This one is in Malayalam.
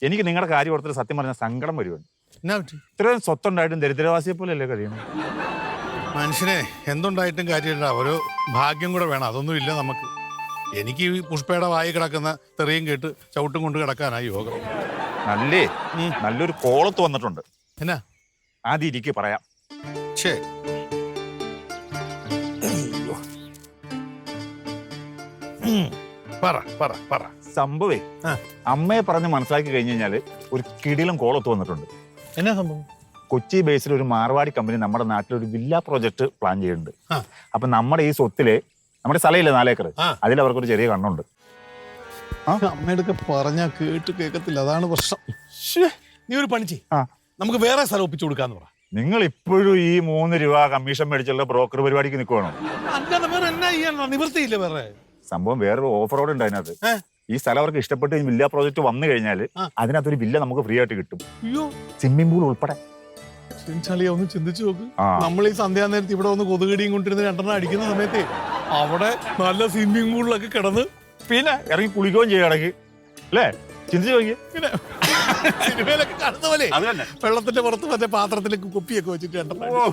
എനിക്ക് നിങ്ങളുടെ കാര്യം ഓർത്തിട്ട് സത്യം പറഞ്ഞ സങ്കടം വരുവാണ്. എന്നാ പറ്റി? ഇത്രയും സ്വത്തുണ്ടായിട്ടും ദരിദ്രവാസിയെ പോലെയല്ലേ കഴിയണം. മനുഷ്യനെ എന്തുണ്ടായിട്ടും കാര്യമില്ല, ഒരു ഭാഗ്യം കൂടെ വേണം. അതൊന്നും ഇല്ല നമുക്ക്. എനിക്ക് ഈ പുഷ്പയുടെ വായി കിടക്കുന്ന തെറിയും കേട്ട് ചവിട്ടും കൊണ്ട് കിടക്കാനായി യോഗം. നല്ലൊരു കോളത്ത് വന്നിട്ടുണ്ട്. എന്നാ ആദ്യം ഇരിക്കെ പറയാം. ശരി. പറ പറ പറ. സംഭവേ അമ്മയെ പറഞ്ഞ് മനസ്സിലാക്കി കഴിഞ്ഞു കഴിഞ്ഞാല് ഒരു കിടിലം കോളത്ത് വന്നിട്ടുണ്ട്. എന്നാ സംഭവം? കൊച്ചി ബേസിൽ ഒരു മാർവാടി കമ്പനി നമ്മുടെ നാട്ടിൽ ഒരു വില്ല പ്രോജക്ട് പ്ലാൻ ചെയ്യുന്നുണ്ട്. അപ്പൊ നമ്മുടെ ഈ സ്വത്തില് നമ്മുടെ സ്ഥലമില്ലേ 4 ഏക്കർ, അതിൽ അവർക്കൊരു ചെറിയ കണ്ണുണ്ട്. അമ്മയുടെ പറഞ്ഞാ കേട്ട് കേൾക്കത്തില്ല, അതാണ് പ്രശ്നം. നീ ഒരു പണി ചെയ്യ്, നമുക്ക് വേറെ സ്ഥലം ഒപ്പിച്ചു കൊടുക്കാന്ന് പറ. നിങ്ങൾ ഇപ്പോഴും ഈ 3 രൂപ കമ്മീഷൻ മേടിച്ചുള്ള ബ്രോക്കർ പരിപാടിക്ക് നിൽക്കുവാണോ? അല്ലാതെ വേറെ എന്നാ ചെയ്യാൻ നിവൃത്തിയില്ല. വേറെ സംഭവം വേറൊരു ഓഫർ റോഡ് ഉണ്ട് അതിനകത്ത്. ഈ സ്ഥലം അവർക്ക് ഇഷ്ടപ്പെട്ട് വില്ല പ്രോജക്ട് വന്നു കഴിഞ്ഞാൽ അതിനകത്തൊരു വില്ല നമുക്ക് ഫ്രീ ആയിട്ട് കിട്ടും. സ്വിമ്മിംഗ് പൂൾ ഉൾപ്പെടെ. ഒന്ന് ചിന്തിച്ചു നോക്ക്. നമ്മൾ ഈ സന്ധ്യാ നേരത്ത് ഇവിടെ ഒന്ന് കൊതുകടിയും കൊണ്ടിരുന്ന് 2 അടിക്കുന്ന സമയത്ത് അവിടെ നല്ല സ്വിമ്മിംഗ് പൂളിലൊക്കെ കിടന്ന് പിന്നെ ഇറങ്ങി കുളിക്കുകയും ചെയ്യും ഇടയ്ക്ക്, അല്ലേ? ചിന്തിച്ചു നോക്കിയേ. പിന്നെ സിനിമയിലൊക്കെ കാണുന്ന പോലെ വെള്ളത്തിന്റെ പുറത്ത് മറ്റേ പാത്രത്തിലേക്ക് കുപ്പിയൊക്കെ വെച്ചിട്ട് 2